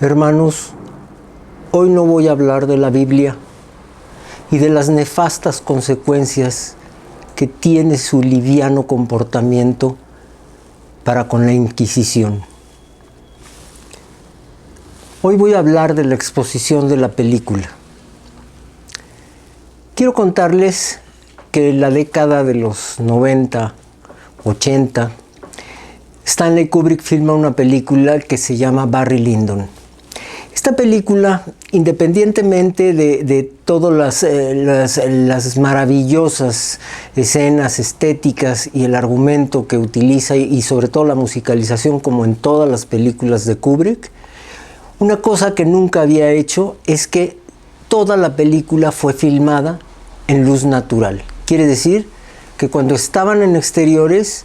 Hermanos, hoy no voy a hablar de la Biblia y de las nefastas consecuencias que tiene su liviano comportamiento para con la Inquisición. Hoy voy a hablar de la exposición de la película. Quiero contarles que en la década de los 90, 80, Stanley Kubrick filma una película que se llama Barry Lyndon. Esta película, independientemente de todas las maravillosas escenas estéticas y el argumento que utiliza y sobre todo la musicalización como en todas las películas de Kubrick, una cosa que nunca había hecho es que toda la película fue filmada en luz natural. Quiere decir que cuando estaban en exteriores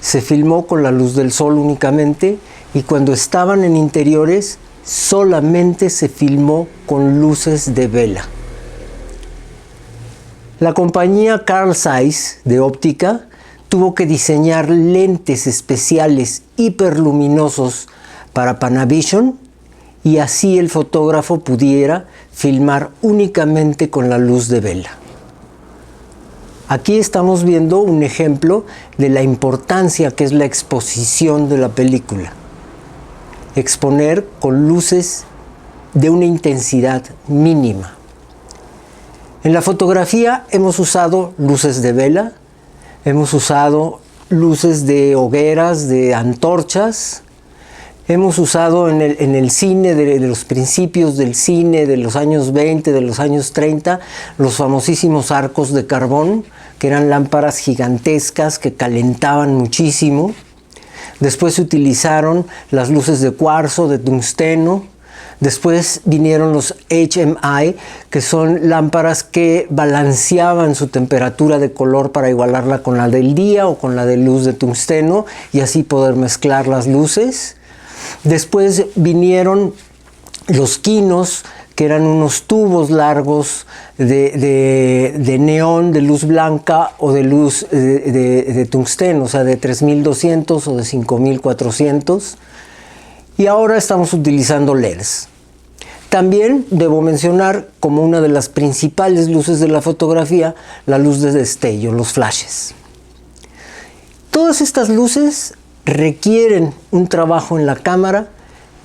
se filmó con la luz del sol únicamente y cuando estaban en interiores solamente se filmó con luces de vela. La compañía Carl Zeiss de óptica tuvo que diseñar lentes especiales hiperluminosos para Panavision y así el fotógrafo pudiera filmar únicamente con la luz de vela. Aquí estamos viendo un ejemplo de la importancia que es la exposición de la película. Exponer con luces de una intensidad mínima. En la fotografía hemos usado luces de vela, hemos usado luces de hogueras, de antorchas, hemos usado en el cine de los principios del cine de los años 20, de los años 30, los famosísimos arcos de carbón, que eran lámparas gigantescas que calentaban muchísimo. Después se utilizaron las luces de cuarzo, de tungsteno. Después vinieron los HMI, que son lámparas que balanceaban su temperatura de color para igualarla con la del día o con la de luz de tungsteno y así poder mezclar las luces. Después vinieron los quinos, que eran unos tubos largos de neón, de luz blanca o de luz de tungsteno, o sea, de 3200 o de 5400. Y ahora estamos utilizando LEDs. También debo mencionar como una de las principales luces de la fotografía, la luz de destello, los flashes. Todas estas luces requieren un trabajo en la cámara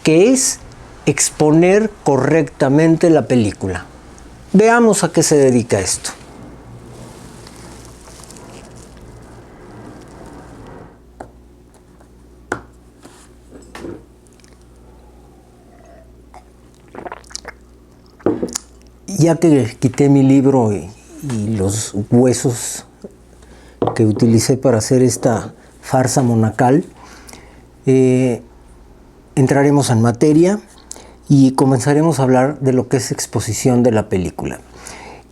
que es exponer correctamente la película. Veamos a qué se dedica esto. Ya que quité mi libro y los huesos que utilicé para hacer esta farsa monacal, entraremos en materia y comenzaremos a hablar de lo que es exposición de la película.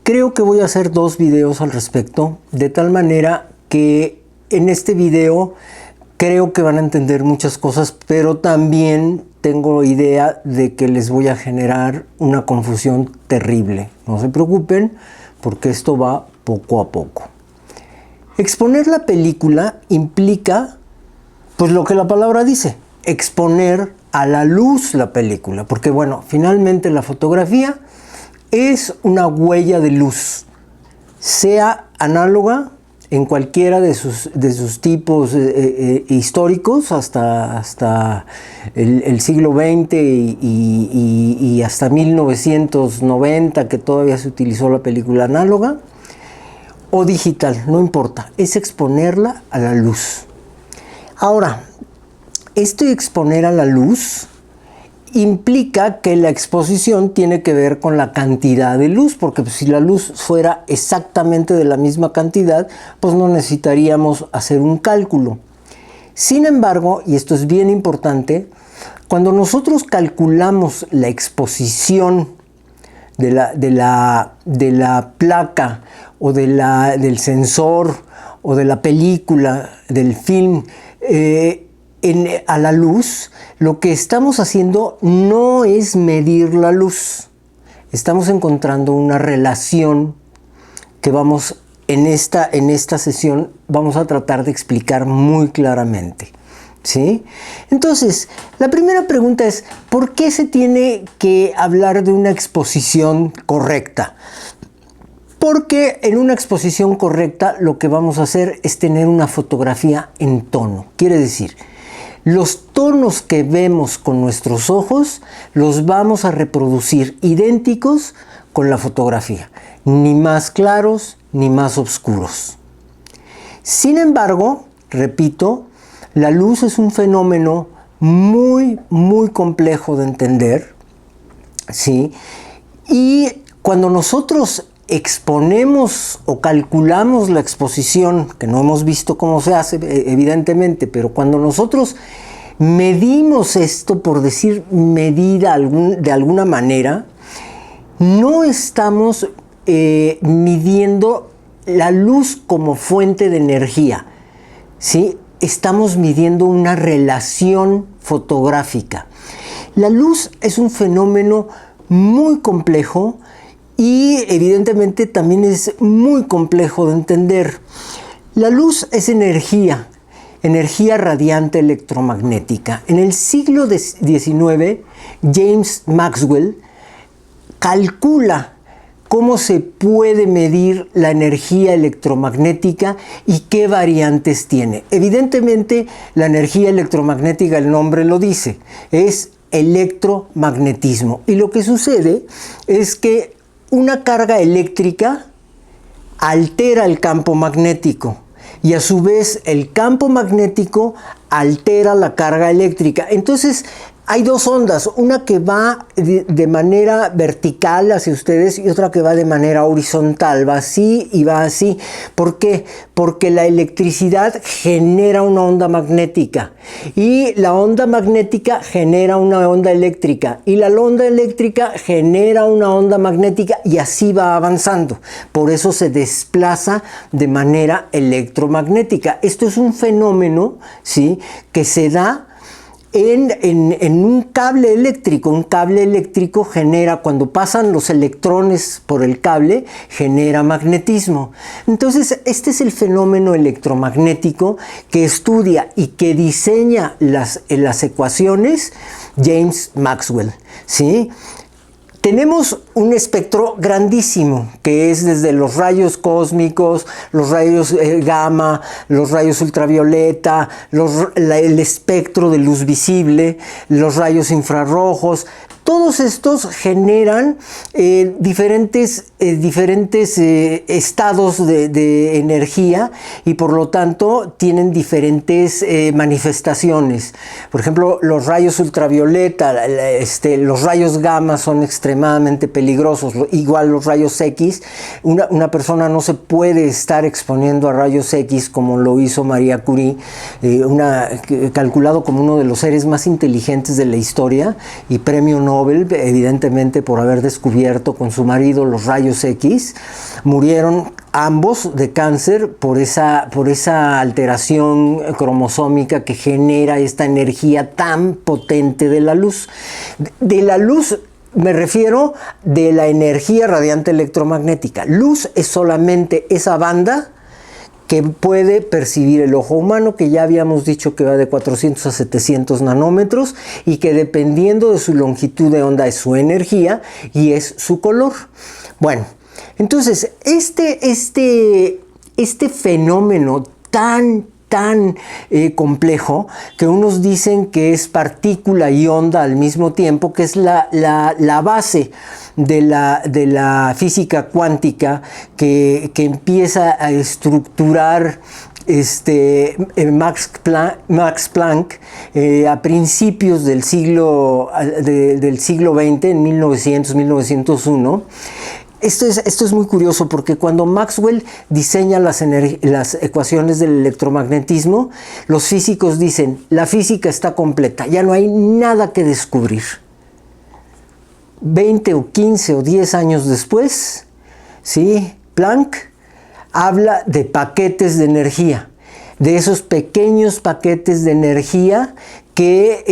Creo que voy a hacer 2 videos al respecto, de tal manera que en este video creo que van a entender muchas cosas, pero también tengo idea de que les voy a generar una confusión terrible. No se preocupen, porque esto va poco a poco. Exponer la película implica, pues lo que la palabra dice, exponer a la luz la película, porque bueno, finalmente la fotografía es una huella de luz, sea análoga en cualquiera de sus tipos históricos hasta el siglo XX y hasta 1990, que todavía se utilizó la película análoga, o digital, no importa, es exponerla a la luz. Ahora, esto de exponer a la luz implica que la exposición tiene que ver con la cantidad de luz, porque si la luz fuera exactamente de la misma cantidad, pues no necesitaríamos hacer un cálculo. Sin embargo, y esto es bien importante, cuando nosotros calculamos la exposición de la placa o del sensor o de la película, del film, a la luz, lo que estamos haciendo no es medir la luz. Estamos encontrando una relación que vamos, en esta sesión, vamos a tratar de explicar muy claramente. ¿Sí? Entonces, la primera pregunta es, ¿por qué se tiene que hablar de una exposición correcta? Porque en una exposición correcta lo que vamos a hacer es tener una fotografía en tono. Quiere decir, los tonos que vemos con nuestros ojos los vamos a reproducir idénticos con la fotografía, ni más claros ni más oscuros. Sin embargo, repito, la luz es un fenómeno muy complejo de entender, ¿sí? Y cuando nosotros exponemos o calculamos la exposición, que no hemos visto cómo se hace, evidentemente, pero cuando nosotros medimos esto, por decir medida de alguna manera, no estamos midiendo la luz como fuente de energía, ¿sí? Estamos midiendo una relación fotográfica. La luz es un fenómeno muy complejo y evidentemente también es muy complejo de entender. La luz es energía radiante electromagnética. En el siglo XIX, James Maxwell calcula cómo se puede medir la energía electromagnética y qué variantes tiene. Evidentemente, la energía electromagnética, el nombre lo dice, es electromagnetismo. Y lo que sucede es que una carga eléctrica altera el campo magnético y a su vez el campo magnético altera la carga eléctrica. Entonces, hay dos ondas, una que va de manera vertical hacia ustedes y otra que va de manera horizontal, va así y va así. ¿Por qué? Porque la electricidad genera una onda magnética y la onda magnética genera una onda eléctrica y la onda eléctrica genera una onda magnética y así va avanzando. Por eso se desplaza de manera electromagnética. Esto es un fenómeno, ¿sí?, que se da en un cable eléctrico. Un cable eléctrico genera, cuando pasan los electrones por el cable, genera magnetismo. Entonces, este es el fenómeno electromagnético que estudia y que diseña las ecuaciones James Maxwell, ¿sí? Tenemos un espectro grandísimo, que es desde los rayos cósmicos, los rayos gamma, los rayos ultravioleta, el espectro de luz visible, los rayos infrarrojos. Todos estos generan diferentes estados de energía y por lo tanto tienen diferentes manifestaciones. Por ejemplo, los rayos ultravioleta, los rayos gamma son extremadamente peligrosos, igual los rayos X. Una persona no se puede estar exponiendo a rayos X como lo hizo María Curie, calculado como uno de los seres más inteligentes de la historia y premio Nobel, evidentemente por haber descubierto con su marido los rayos X. Murieron ambos de cáncer por esa alteración cromosómica que genera esta energía tan potente de la luz. De la luz me refiero de la energía radiante electromagnética. Luz es solamente esa banda que puede percibir el ojo humano, que ya habíamos dicho que va de 400 a 700 nanómetros y que dependiendo de su longitud de onda es su energía y es su color. Bueno, entonces este fenómeno tan complejo, que unos dicen que es partícula y onda al mismo tiempo, que es la base de la física cuántica que empieza a estructurar Max Planck a principios del siglo XX, en 1900-1901. Esto es muy curioso porque cuando Maxwell diseña las ecuaciones del electromagnetismo, los físicos dicen, la física está completa, ya no hay nada que descubrir. 20 o 15 o 10 años después, ¿sí?, Planck habla de paquetes de energía, de esos pequeños paquetes de energía que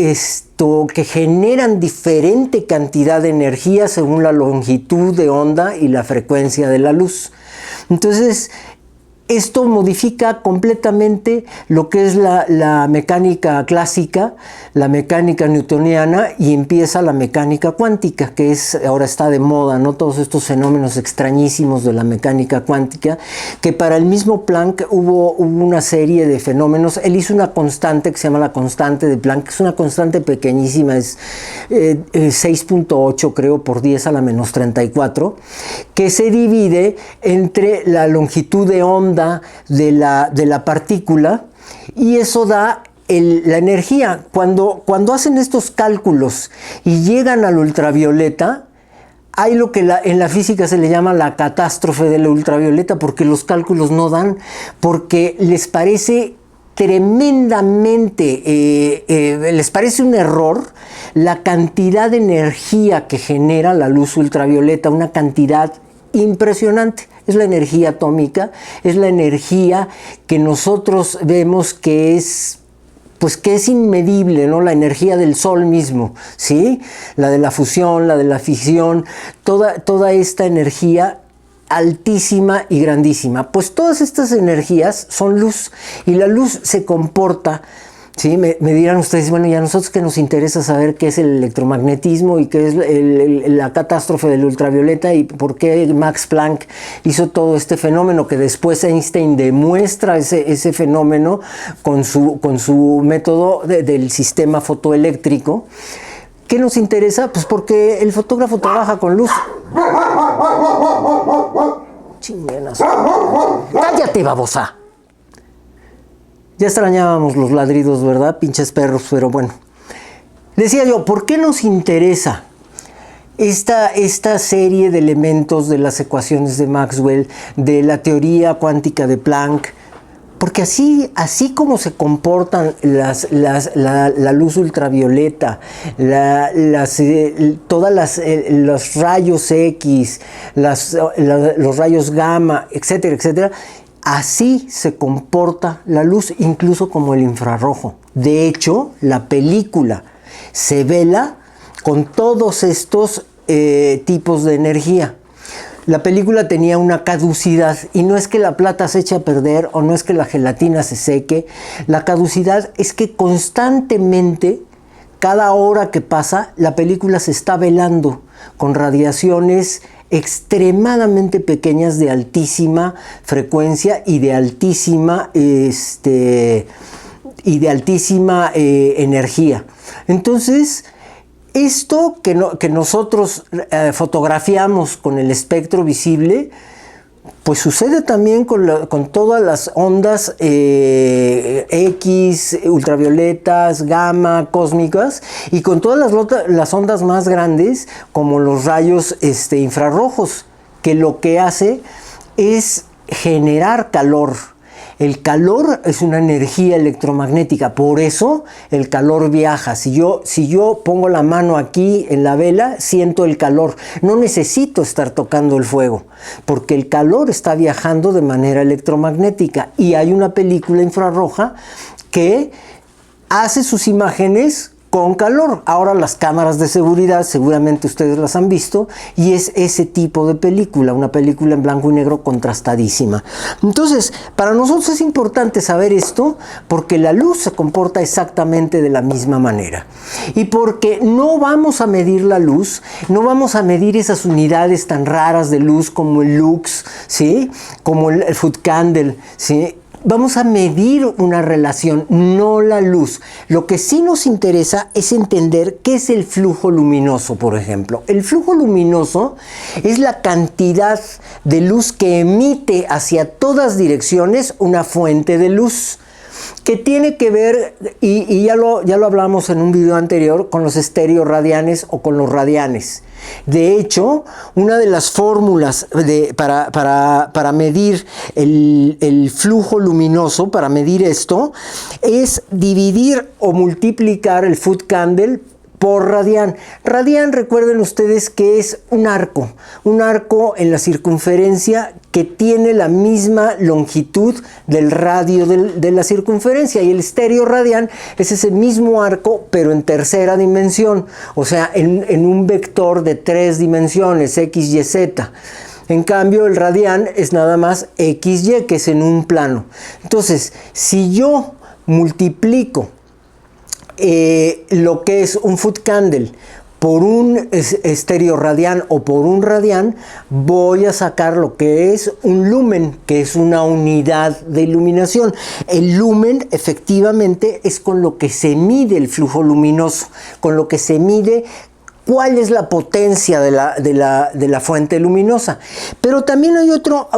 generan diferente cantidad de energía según la longitud de onda y la frecuencia de la luz. Entonces, esto modifica completamente lo que es la mecánica clásica, la mecánica newtoniana, y empieza la mecánica cuántica, que ahora está de moda, ¿no? Todos estos fenómenos extrañísimos de la mecánica cuántica, que para el mismo Planck hubo una serie de fenómenos. Él hizo una constante que se llama la constante de Planck, que es una constante pequeñísima, es 6.8 creo por 10 a la menos 34, que se divide entre la longitud de onda de la partícula, y eso da la energía. Cuando hacen estos cálculos y llegan al ultravioleta, hay lo que en la física se le llama la catástrofe de la ultravioleta, porque los cálculos no dan, porque les parece tremendamente, les parece un error la cantidad de energía que genera la luz ultravioleta, una cantidad impresionante. Es la energía atómica, es la energía que nosotros vemos que es, pues, que es inmedible, ¿no? La energía del Sol mismo, ¿sí? La de la fusión, la de la fisión, toda esta energía altísima y grandísima. Pues todas estas energías son luz, y la luz se comporta, ¿sí? Me dirán ustedes, bueno, y a nosotros que nos interesa saber qué es el electromagnetismo y qué es la catástrofe del ultravioleta, y por qué Max Planck hizo todo este fenómeno, que después Einstein demuestra ese fenómeno con su método del sistema fotoeléctrico. ¿Qué nos interesa? Pues porque el fotógrafo trabaja con luz. Chinganas. ¡Cállate, babosa! Ya extrañábamos los ladridos, ¿verdad? Pinches perros, pero bueno. Decía yo, ¿por qué nos interesa esta serie de elementos de las ecuaciones de Maxwell, de la teoría cuántica de Planck? Porque así como se comportan la luz ultravioleta, los rayos X, los rayos gamma, etcétera, etcétera, así se comporta la luz, incluso como el infrarrojo. De hecho, la película se vela con todos estos tipos de energía. La película tenía una caducidad, y no es que la plata se eche a perder o no es que la gelatina se seque. La caducidad es que constantemente, cada hora que pasa, la película se está velando con radiaciones extremadamente pequeñas, de altísima frecuencia y de altísima energía. Entonces, esto que nosotros fotografiamos con el espectro visible, pues sucede también con todas las ondas X, ultravioletas, gamma, cósmicas, y con todas las ondas más grandes, como los rayos infrarrojos, que lo que hace es generar calor. El calor es una energía electromagnética, por eso el calor viaja. Si yo pongo la mano aquí en la vela, siento el calor. No necesito estar tocando el fuego, porque el calor está viajando de manera electromagnética. Y hay una película infrarroja que hace sus imágenes con calor. Ahora las cámaras de seguridad, seguramente ustedes las han visto, y es ese tipo de película, una película en blanco y negro contrastadísima. Entonces, para nosotros es importante saber esto, porque la luz se comporta exactamente de la misma manera. Y porque no vamos a medir la luz, no vamos a medir esas unidades tan raras de luz como el lux, ¿sí? Como el foot candle, ¿sí? Vamos a medir una relación, no la luz. Lo que sí nos interesa es entender qué es el flujo luminoso, por ejemplo. El flujo luminoso es la cantidad de luz que emite hacia todas direcciones una fuente de luz, que tiene que ver, y ya lo hablamos en un video anterior, con los estereoradianes o con los radianes. De hecho, una de las fórmulas para medir el flujo luminoso, para medir esto, es dividir o multiplicar el foot candle por radián. Radián, recuerden ustedes que es un arco en la circunferencia que tiene la misma longitud del radio de la circunferencia, y el estereoradián es ese mismo arco, pero en tercera dimensión, o sea, en un vector de 3 dimensiones, X, Y, Z. En cambio, el radián es nada más XY, que es en un plano. Entonces, si yo multiplico lo que es un foot candle por un estéreo radián o por un radián, voy a sacar lo que es un lumen, que es una unidad de iluminación. El lumen efectivamente es con lo que se mide el flujo luminoso, con lo que se mide cuál es la potencia de la fuente luminosa. Pero también hay otro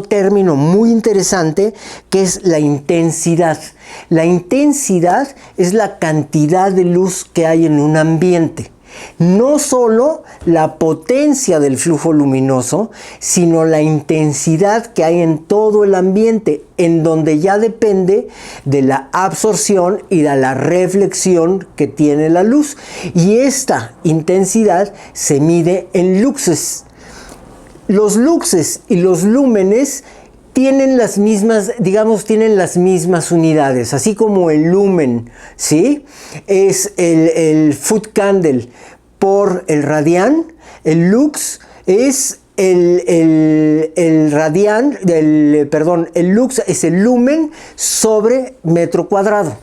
término muy interesante, que es la intensidad. La intensidad es la cantidad de luz que hay en un ambiente. No solo la potencia del flujo luminoso, sino la intensidad que hay en todo el ambiente, en donde ya depende de la absorción y de la reflexión que tiene la luz. Y esta intensidad se mide en luxes. Los luxes y los lúmenes tienen las mismas, tienen las mismas unidades, así como el lumen, ¿sí? Es el foot candle por el radián, el lux es el radián, el lux es el lumen sobre metro cuadrado.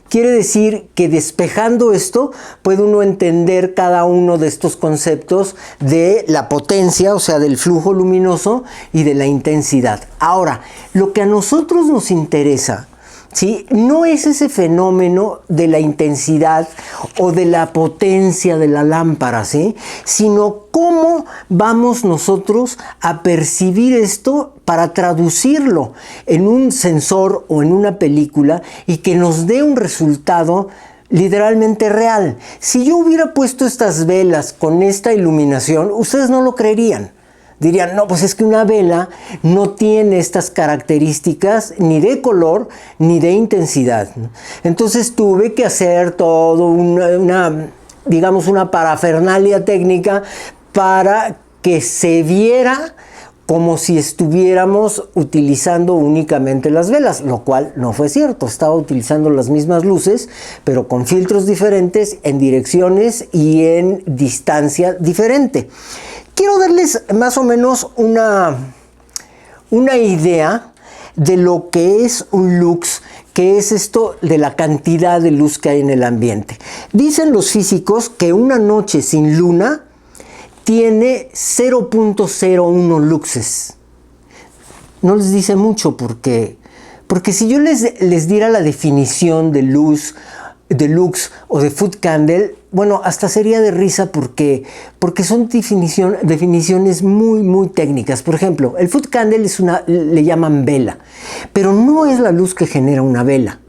Quiere decir que despejando esto puede uno entender cada uno de estos conceptos de la potencia, o sea, del flujo luminoso y de la intensidad. Ahora, lo que a nosotros nos interesa, ¿sí?, no es ese fenómeno de la intensidad o de la potencia de la lámpara, ¿sí?, sino cómo vamos nosotros a percibir esto para traducirlo en un sensor o en una película y que nos dé un resultado literalmente real. Si yo hubiera puesto estas velas con esta iluminación, ustedes no lo creerían. Dirían, no, pues es que una vela no tiene estas características ni de color ni de intensidad. Entonces tuve que hacer todo una parafernalia técnica para que se viera como si estuviéramos utilizando únicamente las velas, lo cual no fue cierto. Estaba utilizando las mismas luces, pero con filtros diferentes, en direcciones y en distancia diferente. Quiero darles más o menos una idea de lo que es un lux, que es esto de la cantidad de luz que hay en el ambiente. Dicen los físicos que una noche sin luna tiene 0.01 luxes. No les dice mucho porque si yo les diera la definición de luz, de lux o de foot candle, bueno, hasta sería de risa porque son definiciones muy, muy técnicas. Por ejemplo, el foot candle le llaman vela, pero no es la luz que genera una vela.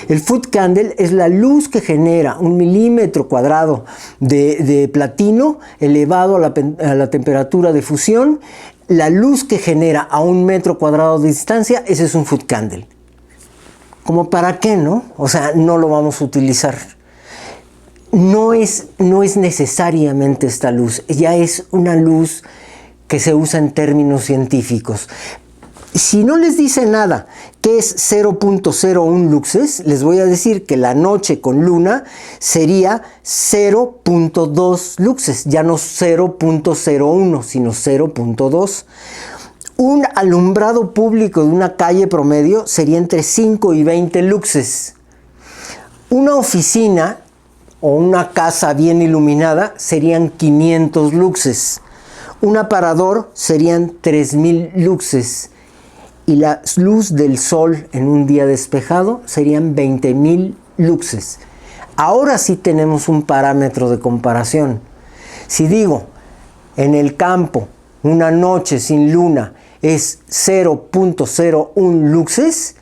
El foot candle es la luz que genera 1 milímetro cuadrado de platino elevado a la temperatura de fusión. La luz que genera a 1 metro cuadrado de distancia, ese es un foot candle. ¿Como para qué, no? O sea, no lo vamos a utilizar. No es necesariamente esta luz, ya es una luz que se usa en términos científicos. Si no les dice nada que es 0.01 luxes, les voy a decir que la noche con luna sería 0.2 luxes, ya no 0.01, sino 0.2. Un alumbrado público de una calle promedio sería entre 5 y 20 luxes. Una oficina o una casa bien iluminada serían 500 luxes. Un aparador serían 3000 luxes. Y la luz del sol en un día despejado serían 20.000 luxes. Ahora sí tenemos un parámetro de comparación. Si digo, en el campo, una noche sin luna es 0.01 luxes,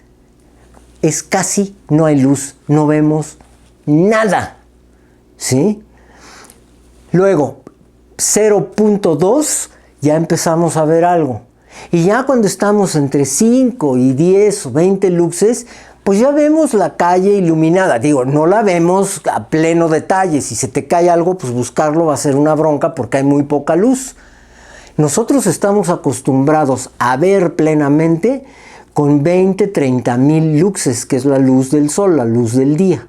es casi no hay luz, no vemos nada, ¿sí? Luego, 0.2 ya empezamos a ver algo. Y ya cuando estamos entre 5 y 10 o 20 luxes, pues ya vemos la calle iluminada. Digo, no la vemos a pleno detalle. Si se te cae algo, pues buscarlo va a ser una bronca porque hay muy poca luz. Nosotros estamos acostumbrados a ver plenamente con 20, 30 mil luxes, que es la luz del sol, la luz del día,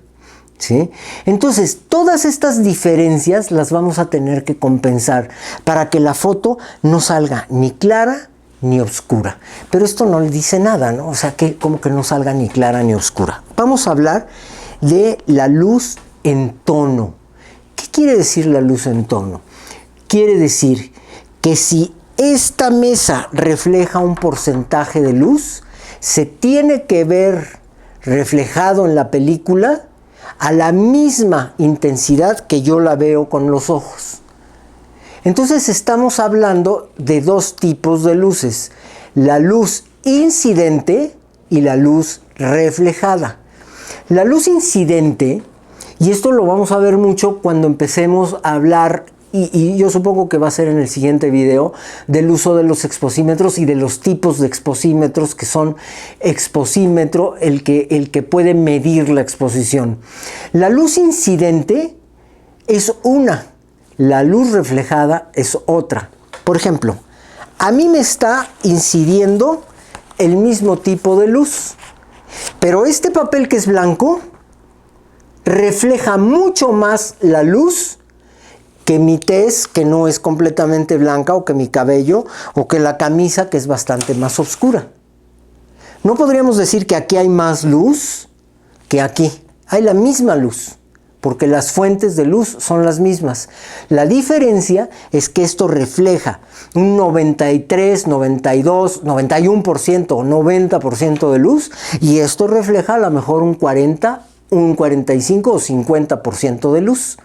¿sí? Entonces, todas estas diferencias las vamos a tener que compensar para que la foto no salga ni clara ni oscura. Pero esto no le dice nada, ¿no? O sea, que como que no salga ni clara ni oscura. Vamos a hablar de la luz en tono. ¿Qué quiere decir la luz en tono? Quiere decir que si esta mesa refleja un porcentaje de luz, se tiene que ver reflejado en la película a la misma intensidad que yo la veo con los ojos. Entonces estamos hablando de dos tipos de luces, la luz incidente y la luz reflejada. La luz incidente, y esto lo vamos a ver mucho cuando empecemos a hablar, y yo supongo que va a ser en el siguiente video, del uso de los exposímetros y de los tipos de exposímetros, que son exposímetro, el que puede medir la exposición. La luz incidente es una, la luz reflejada es otra. Por ejemplo, a mí me está incidiendo el mismo tipo de luz, pero este papel que es blanco refleja mucho más la luz que mi tez, que no es completamente blanca, o que mi cabello, o que la camisa, que es bastante más oscura. No podríamos decir que aquí hay más luz que aquí. Hay la misma luz, porque las fuentes de luz son las mismas. La diferencia es que esto refleja un 93, 92, 91% o 90% de luz, y esto refleja a lo mejor un 40, un 45 o 50% de luz.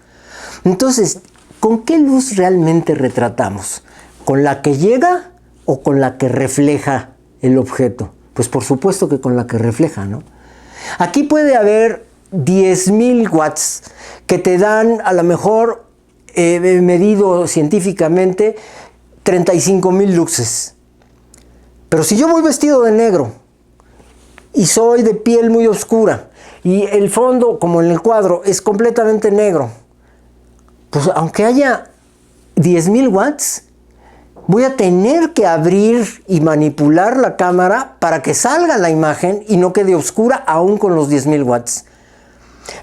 Entonces, ¿con qué luz realmente retratamos? ¿Con la que llega o con la que refleja el objeto? Pues por supuesto que con la que refleja, ¿no? Aquí puede haber 10,000 watts que te dan, a lo mejor, medido científicamente, 35,000 luxes. Pero si yo voy vestido de negro y soy de piel muy oscura y el fondo, como en el cuadro, es completamente negro, pues aunque haya 10,000 watts, voy a tener que abrir y manipular la cámara para que salga la imagen y no quede oscura aún con los 10,000 watts.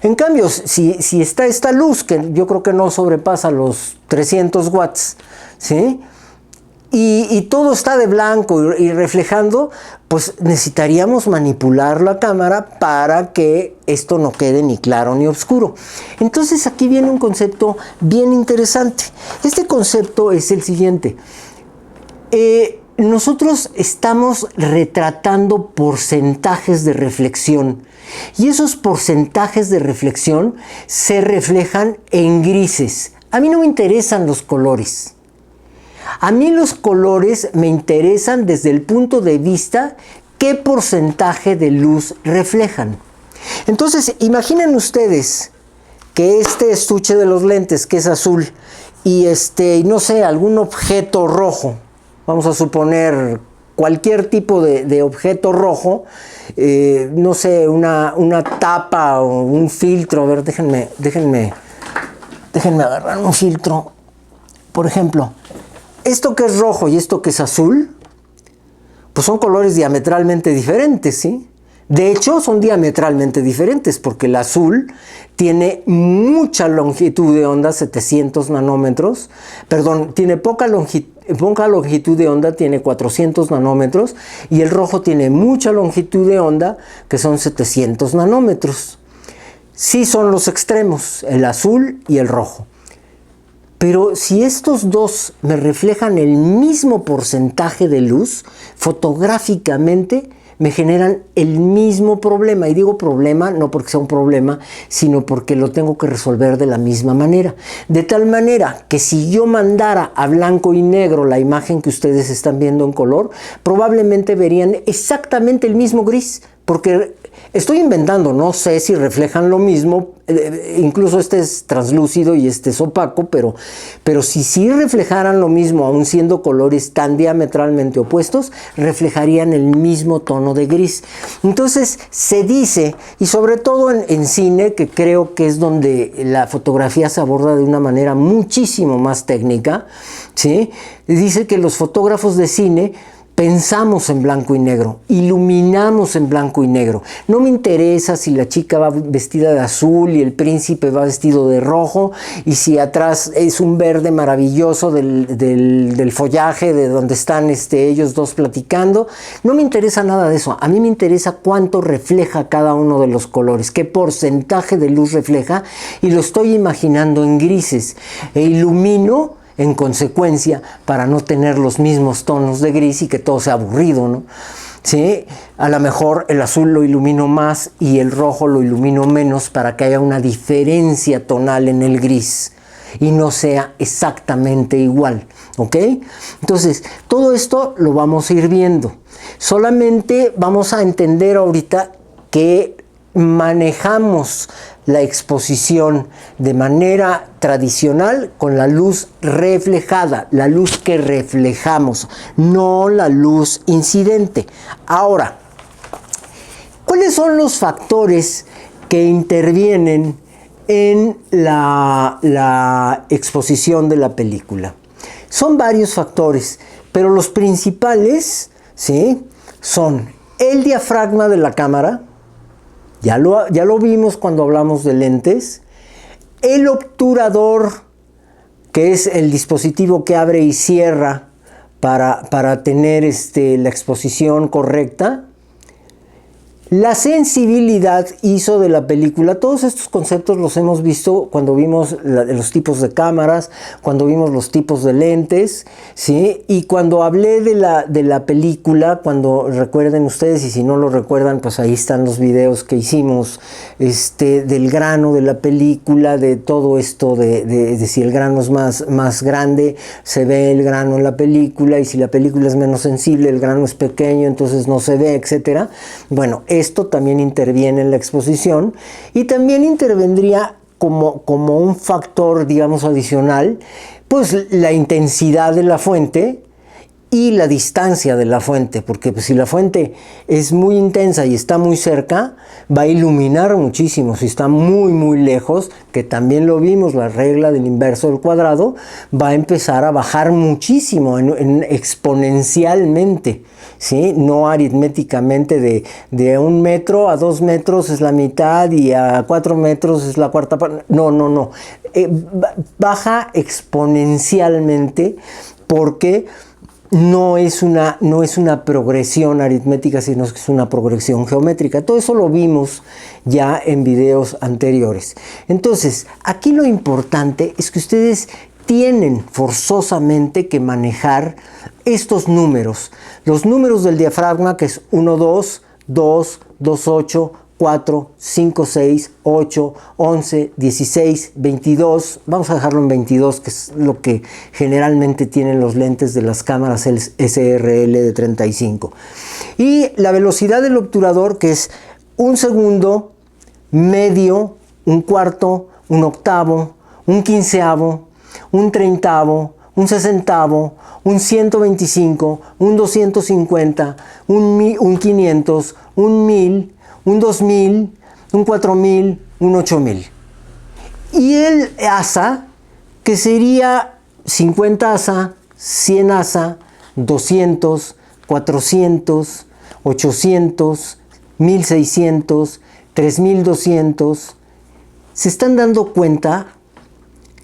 En cambio, si está esta luz, que yo creo que no sobrepasa los 300 watts, ¿sí? Y todo está de blanco y reflejando, pues necesitaríamos manipular la cámara para que esto no quede ni claro ni oscuro. Entonces aquí viene un concepto bien interesante. Este concepto es el siguiente. Nosotros estamos retratando porcentajes de reflexión, y esos porcentajes de reflexión se reflejan en grises. A mí no me interesan los colores. A mí los colores me interesan desde el punto de vista qué porcentaje de luz reflejan. Entonces, imaginen ustedes que este estuche de los lentes, que es azul, y no sé, algún objeto rojo, vamos a suponer cualquier tipo de objeto rojo, no sé, una tapa o un filtro. A ver, déjenme agarrar un filtro. Por ejemplo, esto que es rojo y esto que es azul, pues son colores diametralmente diferentes, ¿sí? De hecho, son diametralmente diferentes porque el azul tiene mucha longitud de onda, 700 nanómetros. Perdón, tiene poca longitud de onda, tiene 400 nanómetros. Y el rojo tiene mucha longitud de onda, que son 700 nanómetros. Sí son los extremos, el azul y el rojo. Pero si estos dos me reflejan el mismo porcentaje de luz, fotográficamente me generan el mismo problema. Y digo problema no porque sea un problema, sino porque lo tengo que resolver de la misma manera. De tal manera que si yo mandara a blanco y negro la imagen que ustedes están viendo en color, probablemente verían exactamente el mismo gris. Porque estoy inventando, no sé si reflejan lo mismo, incluso este es translúcido y este es opaco, pero si reflejaran lo mismo, aun siendo colores tan diametralmente opuestos, reflejarían el mismo tono de gris. Entonces se dice, y sobre todo en cine, que creo que es donde la fotografía se aborda de una manera muchísimo más técnica, ¿sí? Dice que los fotógrafos de cine pensamos en blanco y negro, iluminamos en blanco y negro. No me interesa si la chica va vestida de azul y el príncipe va vestido de rojo, y si atrás es un verde maravilloso del follaje de donde están ellos dos platicando. No me interesa nada de eso. A mí me interesa cuánto refleja cada uno de los colores, qué porcentaje de luz refleja, y lo estoy imaginando en grises e ilumino en consecuencia para no tener los mismos tonos de gris y que todo sea aburrido, ¿no? ¿Sí? A lo mejor el azul lo ilumino más y el rojo lo ilumino menos para que haya una diferencia tonal en el gris y no sea exactamente igual, ¿ok? Entonces, todo esto lo vamos a ir viendo. Solamente vamos a entender ahorita que manejamos la exposición de manera tradicional con la luz reflejada, la luz que reflejamos, no la luz incidente. Ahora, ¿cuáles son los factores que intervienen en la exposición de la película? Son varios factores, pero los principales, ¿sí?, son el diafragma de la cámara. Ya lo vimos cuando hablamos de lentes. El obturador, que es el dispositivo que abre y cierra para tener la exposición correcta. La sensibilidad ISO de la película. Todos estos conceptos los hemos visto cuando vimos los tipos de cámaras, cuando vimos los tipos de lentes, ¿sí? Y cuando hablé de la película, cuando recuerden ustedes, y si no lo recuerdan, pues ahí están los videos que hicimos del grano de la película, de todo esto, de si el grano es más grande, se ve el grano en la película, y si la película es menos sensible, el grano es pequeño, entonces no se ve, etcétera. Bueno, esto también interviene en la exposición, y también intervendría como un factor, digamos, adicional, pues la intensidad de la fuente y la distancia de la fuente, porque pues, si la fuente es muy intensa y está muy cerca, va a iluminar muchísimo. Si está muy lejos, que también lo vimos, la regla del inverso del cuadrado, va a empezar a bajar muchísimo, exponencialmente, ¿sí? No aritméticamente de 1 metro a 2 metros es la mitad y a 4 metros es la cuarta parte. No. Baja exponencialmente porque no es una progresión aritmética, sino que es una progresión geométrica. Todo eso lo vimos ya en videos anteriores. Entonces, aquí lo importante es que ustedes tienen forzosamente que manejar estos números. Los números del diafragma, que es 1, 2, 2, 2, 8, 4, 5, 6, 8, 11, 16, 22. Vamos a dejarlo en 22, que es lo que generalmente tienen los lentes de las cámaras SRL de 35. Y la velocidad del obturador, que es 1 segundo, medio, 1/4, 1/8, 1/15, 1/30, 1/60, 1/125, 1/250, 1/500, 1/1000, 1/2000, 1/4000, 1/8000. Y el ASA, que sería 50 ASA, 100 ASA, 200, 400, 800, 1600, 3200. Se están dando cuenta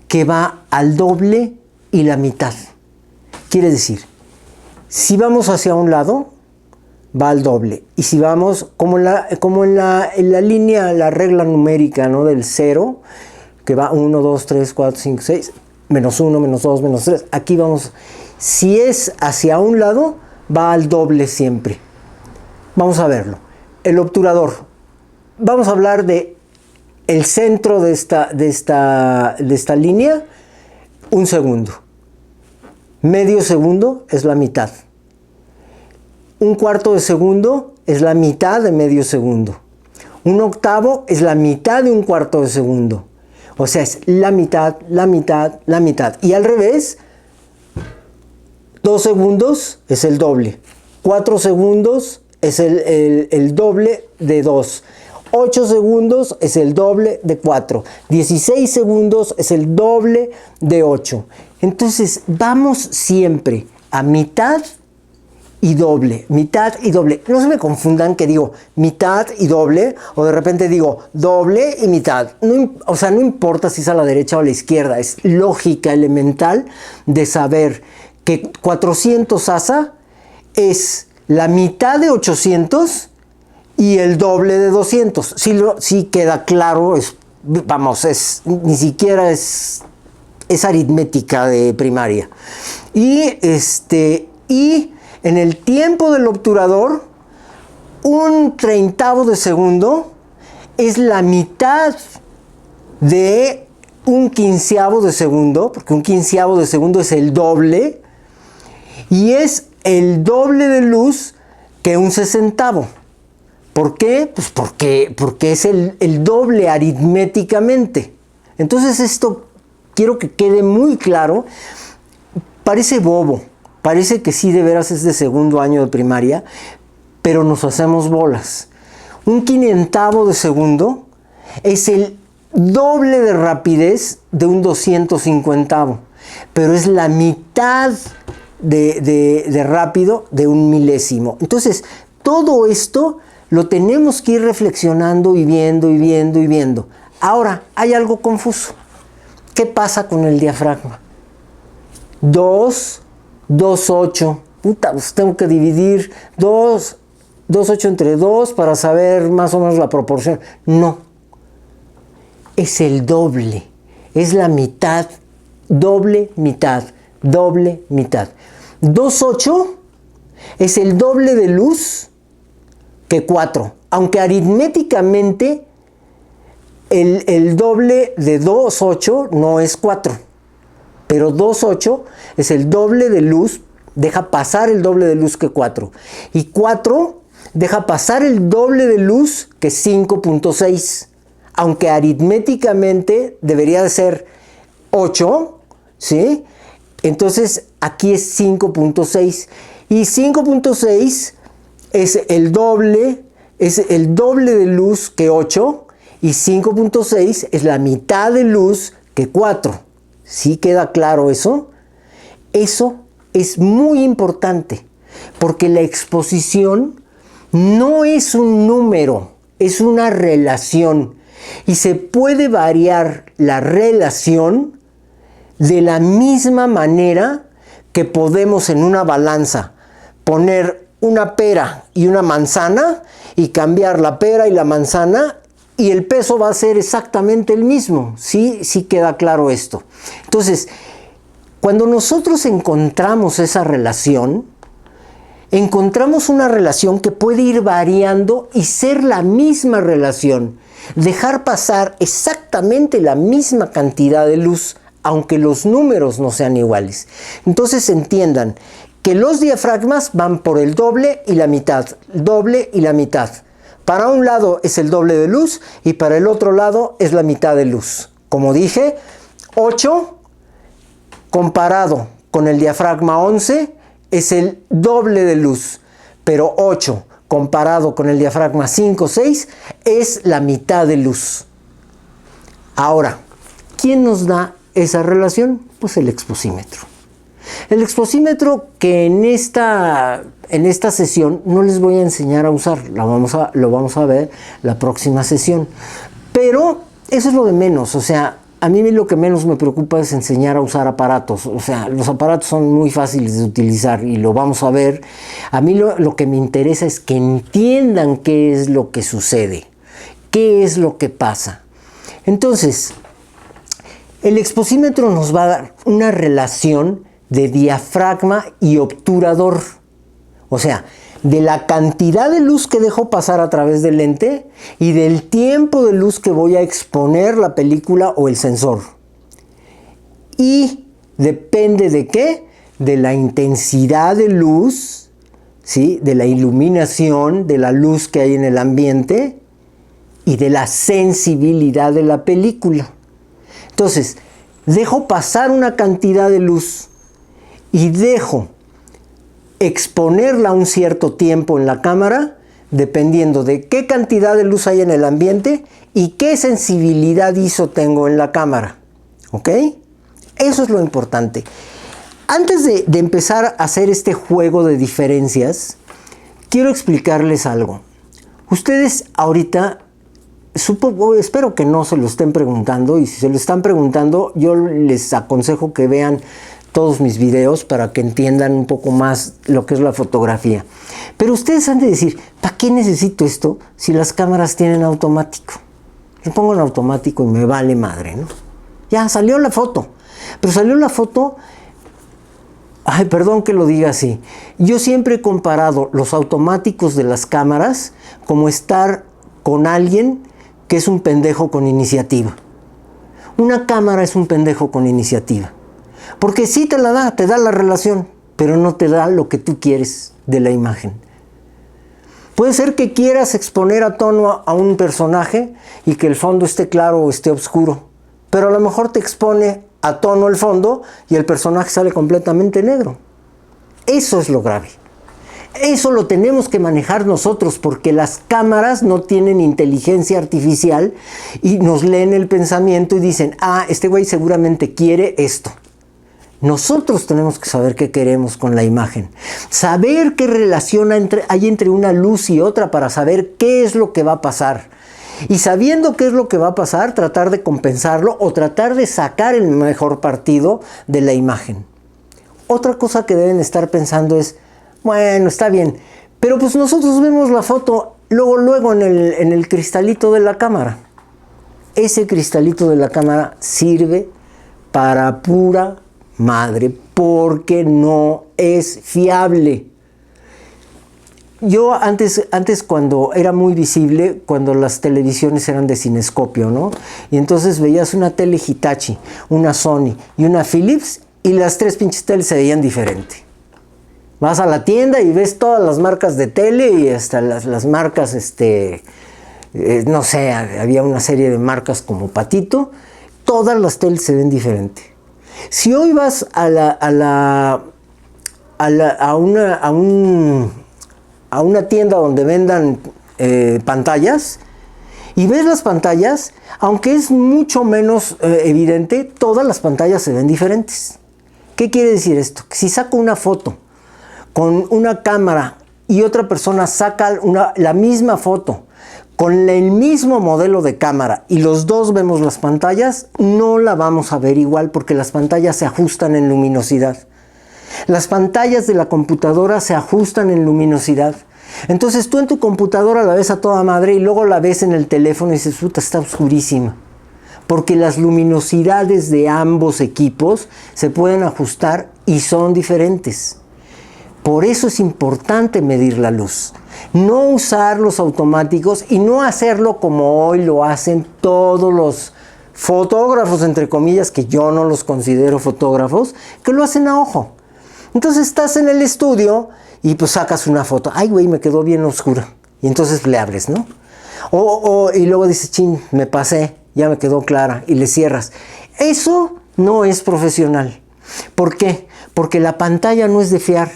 que va al doble y la mitad. Quiere decir, si vamos hacia un lado, va al doble. Y si vamos como en la línea, la regla numérica, ¿no?, del 0, que va 1, 2, 3, 4, 5, 6, menos 1, menos 2, menos 3. Aquí vamos, si es hacia un lado, va al doble siempre. Vamos a verlo. El obturador. Vamos a hablar de el centro de esta línea, 1 segundo. Medio segundo es la mitad. 1/4 de segundo es la mitad de medio segundo. 1/8 es la mitad de 1/4 de segundo. O sea, es la mitad, la mitad, la mitad. Y al revés, 2 segundos es el doble. 4 segundos es el doble de 2. 8 segundos es el doble de 4. 16 segundos es el doble de 8. Entonces, vamos siempre a mitad y doble, mitad y doble. No se me confundan que digo mitad y doble, o de repente digo doble y mitad. No, o sea, no importa si es a la derecha o a la izquierda, es lógica elemental de saber que 400 asa es la mitad de 800 y el doble de 200. Sí queda claro, ni siquiera es aritmética de primaria. Y en el tiempo del obturador, un 1/30 de segundo es la mitad de un 1/15 de segundo, porque un 1/15 de segundo es el doble, y es el doble de luz que un 60. ¿Por qué? Pues porque es el doble aritméticamente. Entonces esto quiero que quede muy claro. Parece bobo, parece que sí de veras es de segundo año de primaria, pero nos hacemos bolas. Un 500 de segundo es el doble de rapidez de un 250, pero es la mitad de rápido de un milésimo. Entonces, todo esto lo tenemos que ir reflexionando y viendo y viendo y viendo. Ahora, hay algo confuso. ¿Qué pasa con el diafragma? 2, 2, 8. Puta, pues tengo que dividir 2, 2, 8 entre 2 para saber más o menos la proporción. No. Es el doble. Es la mitad. Doble, mitad. Doble, mitad. 2, 8 es el doble de luz que 4. Aunque aritméticamente el doble de 2, 8 no es 4. Pero 2, 8 es el doble de luz, deja pasar el doble de luz que 4. Y 4 deja pasar el doble de luz que 5.6. Aunque aritméticamente debería de ser 8, ¿sí? Entonces aquí es 5.6. Y 5.6 es el doble de luz que 8. Y 5.6 es la mitad de luz que 4. ¿Sí queda claro eso? Eso es muy importante, porque la exposición no es un número, es una relación. Y se puede variar la relación de la misma manera que podemos en una balanza poner una pera y una manzana y cambiar la pera y la manzana, y el peso va a ser exactamente el mismo. ¿Sí? Sí queda claro esto. Entonces, cuando nosotros encontramos esa relación, encontramos una relación que puede ir variando y ser la misma relación. Dejar pasar exactamente la misma cantidad de luz, aunque los números no sean iguales. Entonces entiendan que los diafragmas van por el doble y la mitad, doble y la mitad. Para un lado es el doble de luz y para el otro lado es la mitad de luz. Como dije, 8 comparado con el diafragma 11 es el doble de luz, pero 8 comparado con el diafragma 5, 6 es la mitad de luz. Ahora, ¿quién nos da esa relación? Pues el exposímetro. El exposímetro que en esta sesión no les voy a enseñar a usar, lo vamos a ver la próxima sesión. Pero eso es lo de menos, o sea, a mí lo que menos me preocupa es enseñar a usar aparatos. O sea, los aparatos son muy fáciles de utilizar y lo vamos a ver. A mí lo que me interesa es que entiendan qué es lo que sucede, qué es lo que pasa. Entonces, el exposímetro nos va a dar una relación de diafragma y obturador. O sea, de la cantidad de luz que dejo pasar a través del lente y del tiempo de luz que voy a exponer la película o el sensor. Y depende de qué, de la intensidad de luz, ¿sí? De la iluminación, de la luz que hay en el ambiente y de la sensibilidad de la película. Entonces, dejo pasar una cantidad de luz y dejo exponerla un cierto tiempo en la cámara, dependiendo de qué cantidad de luz hay en el ambiente y qué sensibilidad ISO tengo en la cámara. ¿Ok? Eso es lo importante. Antes de empezar a hacer este juego de diferencias, quiero explicarles algo. Ustedes ahorita, espero que no se lo estén preguntando, y si se lo están preguntando, yo les aconsejo que vean todos mis videos para que entiendan un poco más lo que es la fotografía. Pero ustedes han de decir, ¿para qué necesito esto si las cámaras tienen automático? Le pongo en automático y me vale madre, ¿no? Ya, salió la foto. Pero salió la foto... Ay, perdón que lo diga así. Yo siempre he comparado los automáticos de las cámaras como estar con alguien que es un pendejo con iniciativa. Una cámara es un pendejo con iniciativa. Porque sí te da la relación, pero no te da lo que tú quieres de la imagen. Puede ser que quieras exponer a tono a un personaje y que el fondo esté claro o esté oscuro, pero a lo mejor te expone a tono el fondo y el personaje sale completamente negro. Eso es lo grave. Eso lo tenemos que manejar nosotros, porque las cámaras no tienen inteligencia artificial y nos leen el pensamiento y dicen, este güey seguramente quiere esto. Nosotros tenemos que saber qué queremos con la imagen, saber qué relación hay entre una luz y otra para saber qué es lo que va a pasar. Y sabiendo qué es lo que va a pasar, tratar de compensarlo o tratar de sacar el mejor partido de la imagen. Otra cosa que deben estar pensando es, bueno, está bien, pero pues nosotros vemos la foto luego en el cristalito de la cámara. Ese cristalito de la cámara sirve para pura madre, porque no es fiable. Yo antes cuando era muy visible, cuando las televisiones eran de cinescopio, ¿no? Y entonces veías una tele Hitachi, una Sony y una Philips, y las tres pinches teles se veían diferente. Vas a la tienda y ves todas las marcas de tele y hasta las marcas, no sé, había una serie de marcas como Patito, todas las teles se ven diferente. Si hoy vas a una tienda donde vendan pantallas y ves las pantallas, aunque es mucho menos evidente, todas las pantallas se ven diferentes. ¿Qué quiere decir esto? Que si saco una foto con una cámara y otra persona saca la misma foto con el mismo modelo de cámara y los dos vemos las pantallas, no la vamos a ver igual, porque las pantallas se ajustan en luminosidad. Las pantallas de la computadora se ajustan en luminosidad. Entonces tú en tu computadora la ves a toda madre y luego la ves en el teléfono y dices, puta, está oscurísima. Porque las luminosidades de ambos equipos se pueden ajustar y son diferentes. Por eso es importante medir la luz. No usar los automáticos y no hacerlo como hoy lo hacen todos los fotógrafos, entre comillas, que yo no los considero fotógrafos, que lo hacen a ojo. Entonces estás en el estudio y pues sacas una foto. Ay, güey, me quedó bien oscura. Y entonces le abres, ¿no? Y luego dices, chin, me pasé, ya me quedó clara, y le cierras. Eso no es profesional. ¿Por qué? Porque la pantalla no es de fiar.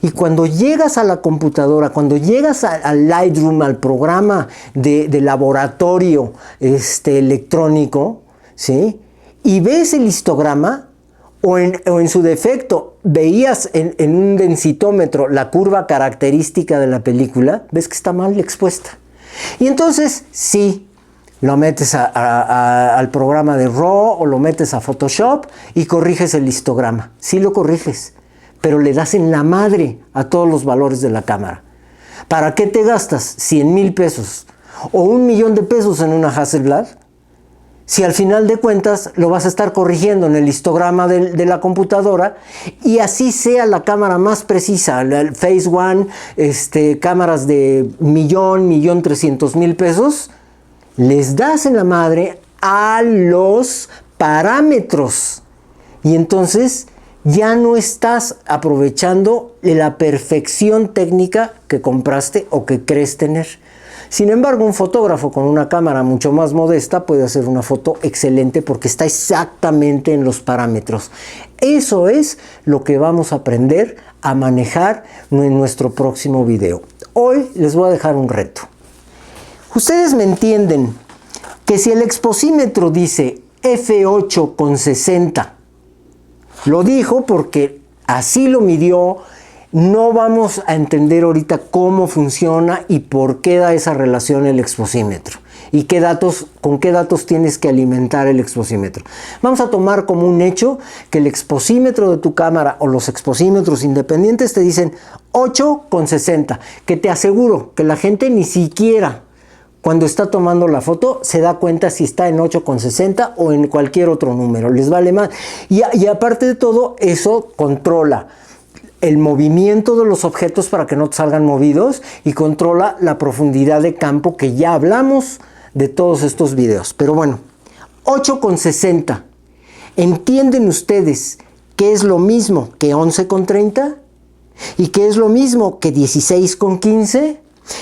Y cuando llegas a la computadora, cuando llegas al Lightroom, al programa de laboratorio electrónico, ¿sí? Y ves el histograma, o en su defecto veías en un densitómetro la curva característica de la película, ves que está mal expuesta. Y entonces sí, lo metes al programa de RAW o lo metes a Photoshop y corriges el histograma. Sí lo corriges, pero le das en la madre a todos los valores de la cámara. ¿Para qué te gastas 100,000 pesos o 1,000,000 de pesos en una Hasselblad si al final de cuentas lo vas a estar corrigiendo en el histograma de la computadora, y así sea la cámara más precisa, el Phase One, cámaras de 1,000,000, 1,300,000 pesos, les das en la madre a los parámetros y entonces ya no estás aprovechando la perfección técnica que compraste o que crees tener. Sin embargo, un fotógrafo con una cámara mucho más modesta puede hacer una foto excelente porque está exactamente en los parámetros. Eso es lo que vamos a aprender a manejar en nuestro próximo video. Hoy les voy a dejar un reto. Ustedes me entienden que si el exposímetro dice f8,60, lo dijo porque Así lo midió. No vamos a entender ahorita cómo funciona y por qué da esa relación el exposímetro y con qué datos tienes que alimentar el exposímetro. Vamos a tomar como un hecho que el exposímetro de tu cámara o los exposímetros independientes te dicen 8,60, que te aseguro que la gente ni siquiera cuando está tomando la foto se da cuenta si está en 8,60 o en cualquier otro número, les vale más. Y aparte de todo, eso controla el movimiento de los objetos para que no te salgan movidos y controla la profundidad de campo, que ya hablamos de todos estos videos. Pero bueno, 8,60. ¿Entienden ustedes qué es lo mismo que 11,30? ¿Y qué es lo mismo que 16,15?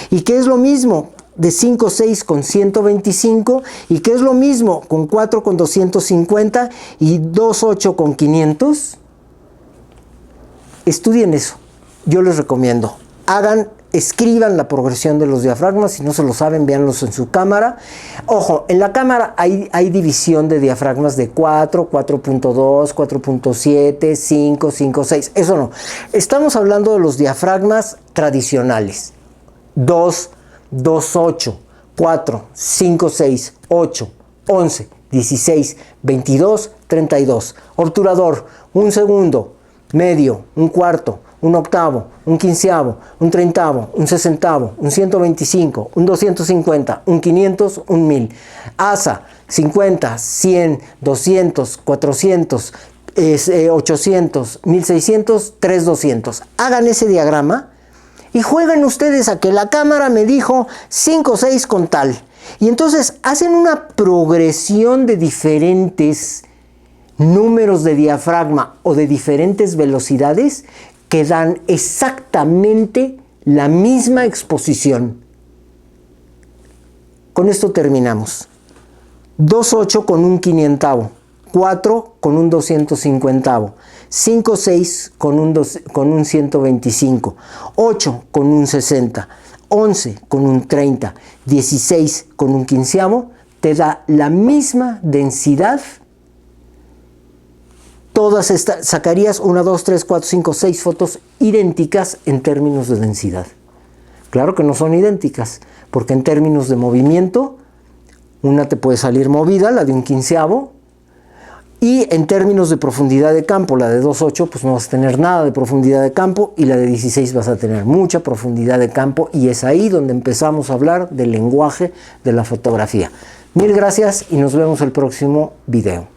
¿Y qué es lo mismo de 5,6 con 125? ¿Y qué es lo mismo con 4 con 250 y 2,8 con 500? Estudien eso, yo les recomiendo. Escriban la progresión de los diafragmas, si no se lo saben, véanlos en su cámara. Ojo, en la cámara hay división de diafragmas de 4, 4.2, 4.7, 5, 5.6, eso no. Estamos hablando de los diafragmas tradicionales. 2, 2.8, 4, 5.6, 8, 11, 16, 22, 32. Obturador, un segundo, medio, un cuarto, un octavo, un quinceavo, un treintavo, un sesentavo, un 125, un 250, un 500, un 1000. ASA, 50, 100, 200, 400, 800, 1600, 3200. Hagan ese diagrama y jueguen ustedes a que la cámara me dijo 5 o 6 con tal. Y entonces hacen una progresión de diferentes números de diafragma o de diferentes velocidades que dan exactamente la misma exposición. Con esto terminamos. 2,8 con un quinientavo, 4 con un 250, 5,6 con un 125, 8 con un 60, 11 con un 30, 16 con un quinceavo, te da la misma densidad. Todas estas, sacarías 1, 2, 3, 4, 5, 6 fotos idénticas en términos de densidad. Claro que no son idénticas, porque en términos de movimiento, una te puede salir movida, la de un quinceavo, y en términos de profundidad de campo, la de 2,8, pues no vas a tener nada de profundidad de campo, y la de 16 vas a tener mucha profundidad de campo, y es ahí donde empezamos a hablar del lenguaje de la fotografía. Mil gracias y nos vemos el próximo video.